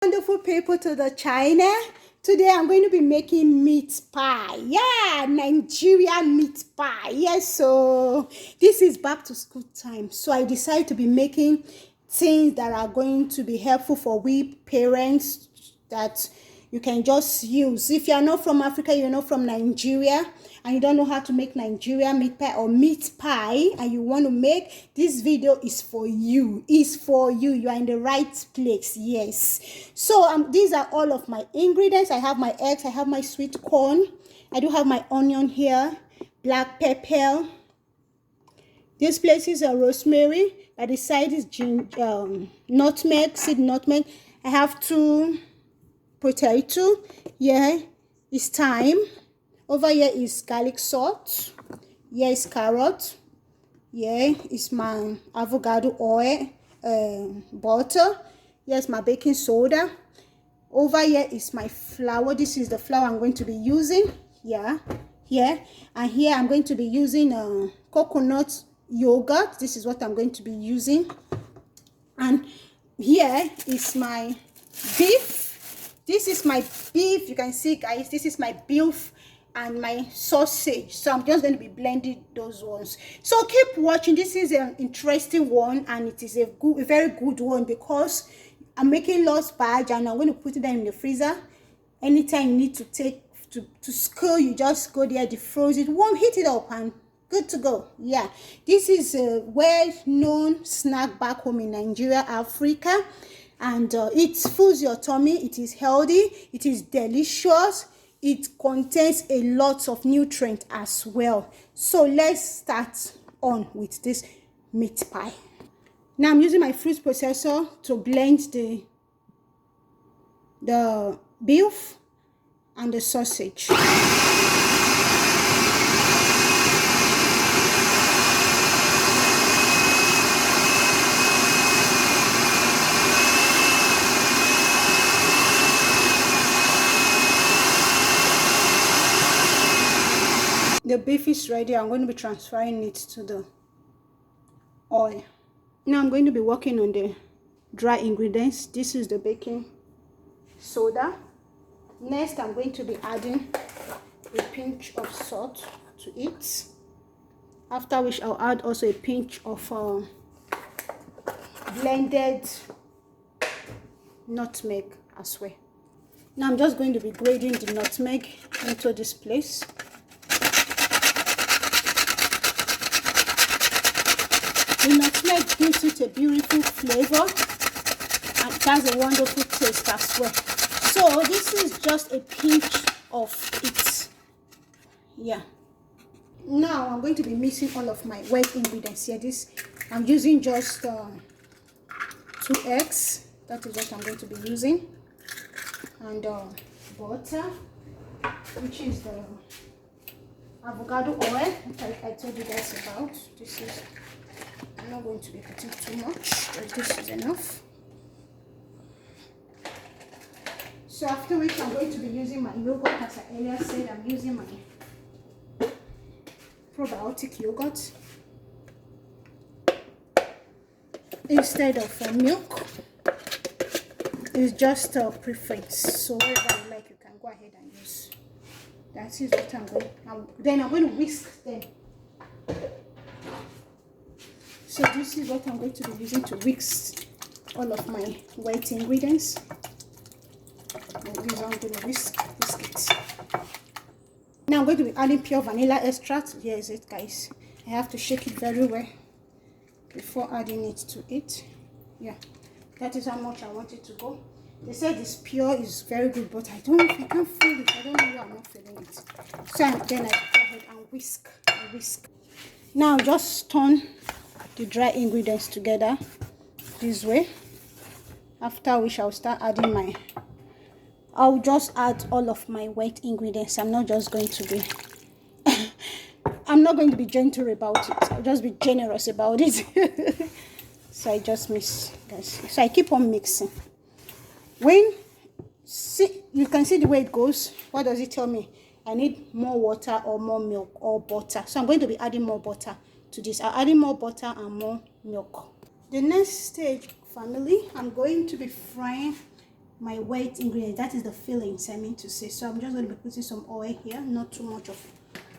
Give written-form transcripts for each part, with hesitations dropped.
Wonderful people to the china. Today I'm going to be making meat pie. Yeah, Nigerian meat pie. Yes, so this is back to school time, so I decided to be making things that are going to be helpful for we parents, that you can just use. If you're not from Africa, you're not from Nigeria, and you don't know how to make Nigeria meat pie or meat pie, and you want to make, this video is for you. Is for you. You are in the right place. Yes. So these are all of my ingredients. I have my eggs, I have my sweet corn, I do have my onion here, black pepper. This place is a rosemary. By the side is nutmeg, seed nutmeg. I have 2 potato. Yeah, it's thyme. Over here is garlic salt. Here is carrot. Yeah, it's my avocado oil, butter. Here's my baking soda. Over here is my flour. This is the flour I'm going to be using. Yeah, here. And here I'm going to be using coconut yogurt. This is what I'm going to be using. And here is my beef. This is my beef. You can see, guys, this is my beef and my sausage. So I'm just going to be blending those ones. So keep watching. This is an interesting one, and it is a very good one, because I'm making lost batch and I'm going to put it in the freezer. Anytime you need to take to school, you just go there, defrost it, warm, heat it up, and good to go. Yeah, this is a well-known snack back home in Nigeria, Africa, and it fills your tummy. It is healthy, it is delicious, it contains a lot of nutrients as well. So let's start on with this meat pie. Now I'm using my fruit processor to blend the beef and the sausage. The beef is ready. I'm going to be transferring it to the oil. Now I'm going to be working on the dry ingredients. This is the baking soda. Next, I'm going to be adding a pinch of salt to it, after which I'll add also a pinch of blended nutmeg as well. Now I'm just going to be grating the nutmeg into this place. The nutmeg gives it a beautiful flavor, and it has a wonderful taste as well. So this is just a pinch of it. Yeah. Now I'm going to be mixing all of my wet ingredients here. I'm using just 2 eggs. That is what I'm going to be using, and butter, which is the avocado oil, which I told you guys about. I'm not going to be putting too much, but this is enough. So after which I'm going to be using my yogurt. As I earlier said, I'm using my probiotic yogurt instead of milk. It's just a preference, so whatever you like, you can go ahead and use. That is what I'm going. Then I'm going to whisk them. So this is what I'm going to be using to whisk all of my wet ingredients. These I'm going to whisk it. Now I'm going to be adding pure vanilla extract. Here is it, guys. I have to shake it very well before adding it to it. Yeah, that is how much I want it to go. They said this pure is very good, but I can't feel it. I don't know why I'm not feeling it. So then I go ahead and whisk. Now just turn the dry ingredients together this way, after which I'll start adding I'll just add all of my wet ingredients. I'm not going to be gentle about it. I'll just be generous about it. So I just mix, guys. So I keep on mixing. You can see the way it goes. What does it tell me? I need more water or more milk or butter. So I'm going to be adding more butter to this. I'm adding more butter and more milk. The next stage, family, I'm going to be frying my wet ingredient, that is the fillings I mean to say. So I'm just going to be putting some oil here, not too much of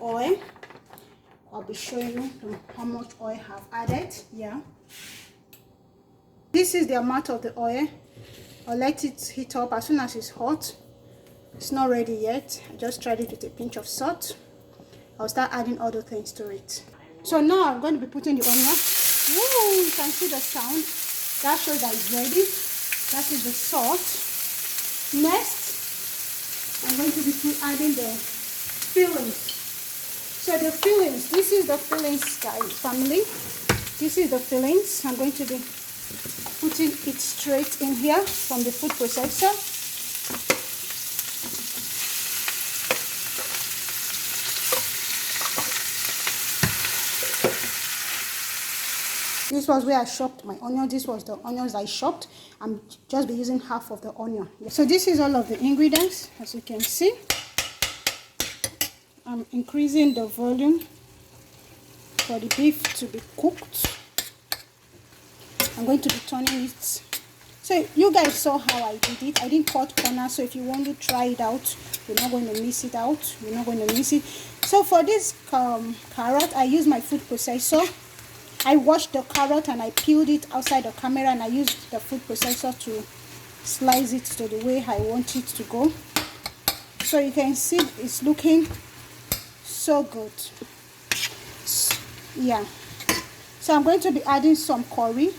oil. I'll be showing you how much oil I've added. Yeah, this is the amount of the oil. I'll let it heat up. As soon as it's hot, it's not ready yet, I just tried it with a pinch of salt. I'll start adding other things to it. So now I'm going to be putting the onion. Woo, you can see the sound. That shows that it's ready. That is the salt. Next, I'm going to be adding the fillings. So the fillings, this is the fillings, guys, family. This is the fillings. I'm going to be putting it straight in here from the food processor. This was where I chopped my onion. This was the onions I chopped. I'm just be using half of the onion. So this is all of the ingredients, as you can see. I'm increasing the volume for the beef to be cooked. I'm going to be turning it. So you guys saw how I did it. I didn't cut corners, so if you want to try it out, you're not going to miss it out. You're not going to miss it. So for this carrot, I use my food processor. I washed the carrot and I peeled it outside the camera, and I used the food processor to slice it to the way I want it to go. So you can see it's looking so good. Yeah. So I'm going to be adding some curry.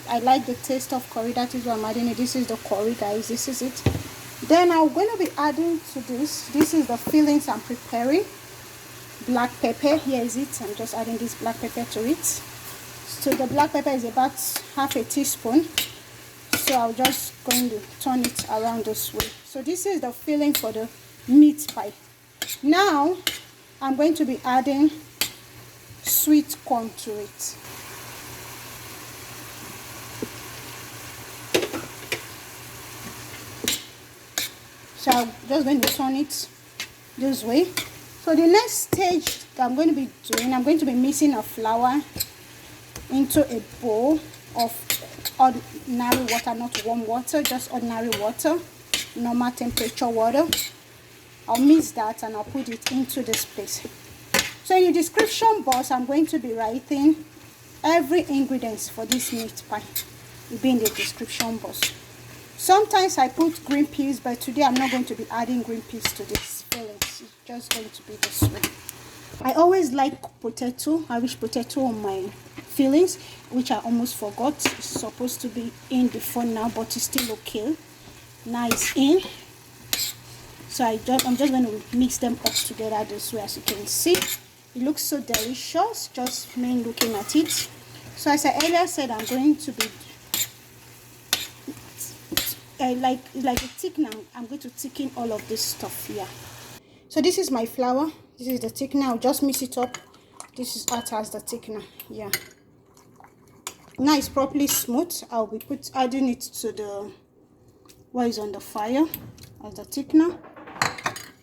I like the taste of curry. That is why I'm adding it. This is the curry, guys. This is it. Then I'm going to be adding to this. This is the fillings I'm preparing. Black pepper, here is it. I'm just adding this black pepper to it. So the black pepper is about half a teaspoon. So I'm just going to turn it around this way. So this is the filling for the meat pie. Now I'm going to be adding sweet corn to it. So I'm just going to turn it this way. So the next stage that I'm going to be doing, I'm going to be mixing a flour into a bowl of ordinary water, not warm water, just ordinary water, normal temperature water. I'll mix that and I'll put it into this place. So in the description box, I'm going to be writing every ingredient for this meat pie. It will be in the description box. Sometimes I put green peas, but today I'm not going to be adding green peas to this filling. It's just going to be this way. I always like potato, Irish potato on my fillings, which I almost forgot. It's supposed to be in before now, but it's still okay. Now it's in. So I'm just going to mix them up together this way. As you can see, it looks so delicious, just me looking at it. So as I earlier said, I'm going to be like a thickener. I'm going to thicken all of this stuff here. So this is my flour. This is the thickener. I'll just mix it up. This is act as the thickener. Yeah. Now it's properly smooth. I'll be adding it to the what is on the fire as the thickener.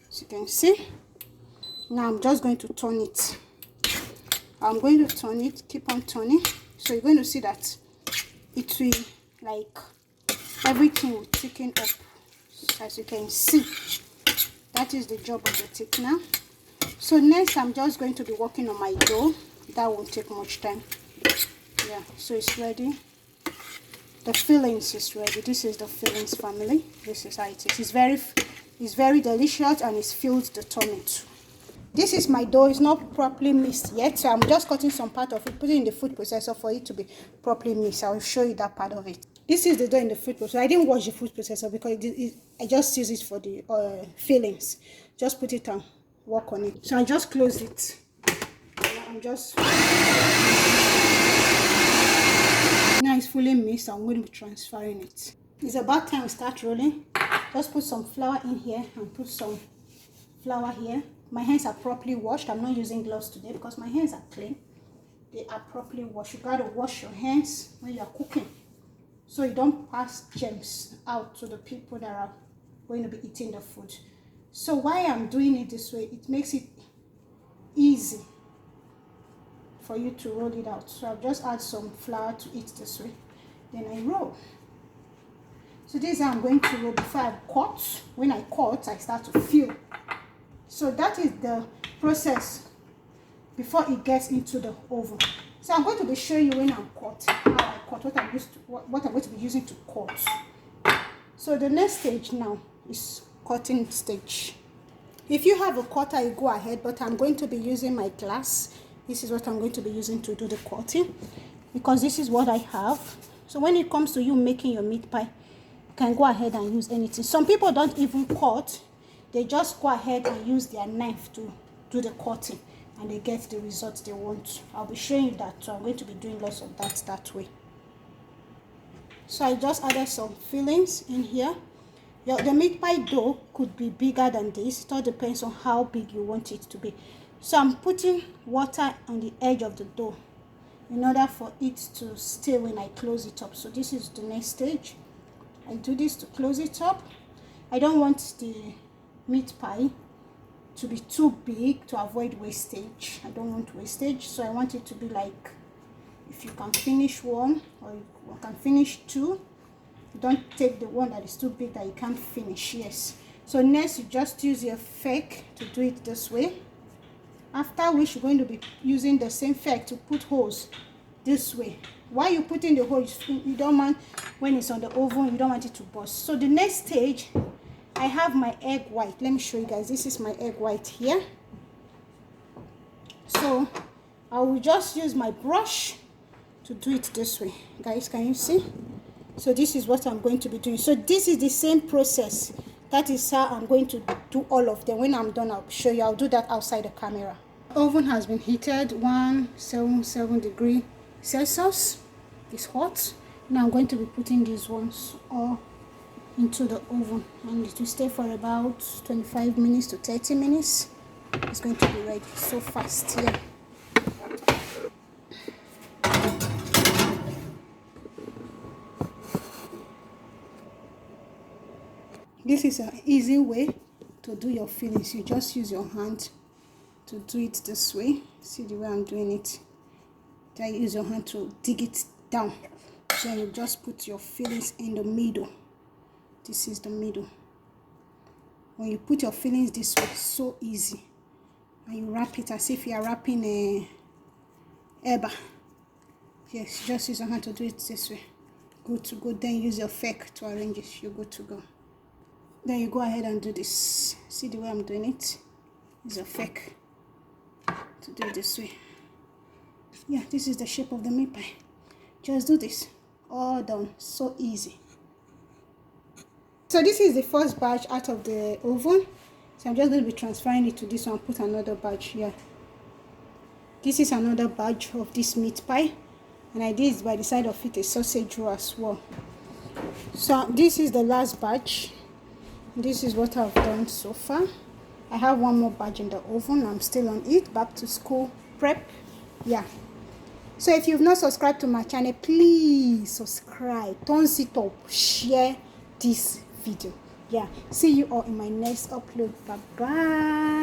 As you can see. Now I'm just going to turn it. I'm going to turn it. Keep on turning. So you're going to see that it will like everything will thicken up. As you can see. That is the job of the thickener. So next I'm just going to be working on my dough. That won't take much time. Yeah, so it's ready. The fillings is ready. This is the fillings, family. This is how it is. It's very delicious and it's filled the tummy too. This is my dough. It's not properly mixed yet, so I'm just cutting some part of it, putting it in the food processor for it to be properly mixed. I will show you that part of it. This is the dough in the food processor. I didn't wash the food processor because I just use it for the fillings. Just put it on, work on it. So I just close it. I'm just now it's fully mixed. I'm going to be transferring it. It's about time we start rolling. Just put some flour in here and put some flour here. My hands are properly washed. I'm not using gloves today because my hands are clean. They are properly washed. You gotta wash your hands when you are cooking, so you don't pass germs out to the people that are going to be eating the food. So why I'm doing it this way, it makes it easy for you to roll it out. So I'll just add some flour to it this way, then I roll. So this is how I'm going to roll before I cut. When I cut, I start to fill. So that is the process before it gets into the oven. So I'm going to be showing you when I'm cut, how I cut, what I'm going to be using to cut. So the next stage now is cutting stage. If you have a cutter, you go ahead, but I'm going to be using my glass. This is what I'm going to be using to do the cutting, because this is what I have. So when it comes to you making your meat pie, you can go ahead and use anything. Some people don't even cut. They just go ahead and use their knife to do the cutting, and they get the results they want. I'll be showing you that, so I'm going to be doing lots of that way. So I just added some fillings in here. The meat pie dough could be bigger than this. It all depends on how big you want it to be. So I'm putting water on the edge of the dough in order for it to stay when I close it up. So this is the next stage. I do this to close it up. I don't want the meat pie to be too big to avoid wastage. I don't want wastage, so I want it to be like, if you can finish one or you can finish two, don't take the one that is too big that you can't finish. Yes. So next, you just use your fork to do it this way. After which, you're going to be using the same fork to put holes this way. While you're putting the holes, you don't want, when it's on the oven, you don't want it to burst. So the next stage, I have my egg white. Let me show you guys. This is my egg white here. So I will just use my brush to do it this way. Guys, can you see? So this is what I'm going to be doing. So this is the same process. That is how I'm going to do all of them. When I'm done, I'll show you. I'll do that outside the camera. Oven has been heated 177 degrees Celsius. It's hot. Now I'm going to be putting these ones all into the oven, and it will stay for about 25 minutes to 30 minutes. It's going to be ready so fast here. This is an easy way to do your fillings. You just use your hand to do it this way. See the way I'm doing it? Then use your hand to dig it down. So you just put your fillings in the middle. This is the middle. When you put your fillings this way, so easy. And you wrap it as if you are wrapping a eba. Yes, just use your hand to do it this way. Good to go. Then use your fork to arrange it. You're good to go. Then you go ahead and do this. See the way I'm doing it? Use a fork to do it this way. Yeah, this is the shape of the meat pie. Just do this. All done. So easy. So this is the first batch out of the oven. So I'm just going to be transferring it to this one. Put another batch here. This is another batch of this meat pie. And I did by the side of it a sausage roll as well. So this is the last batch. This is what I've done so far. I have one more batch in the oven. I'm still on it. Back to school prep. Yeah. So if you've not subscribed to my channel, please subscribe. Thumbs it up. Share this video. Yeah. See you all in my next upload. Bye bye.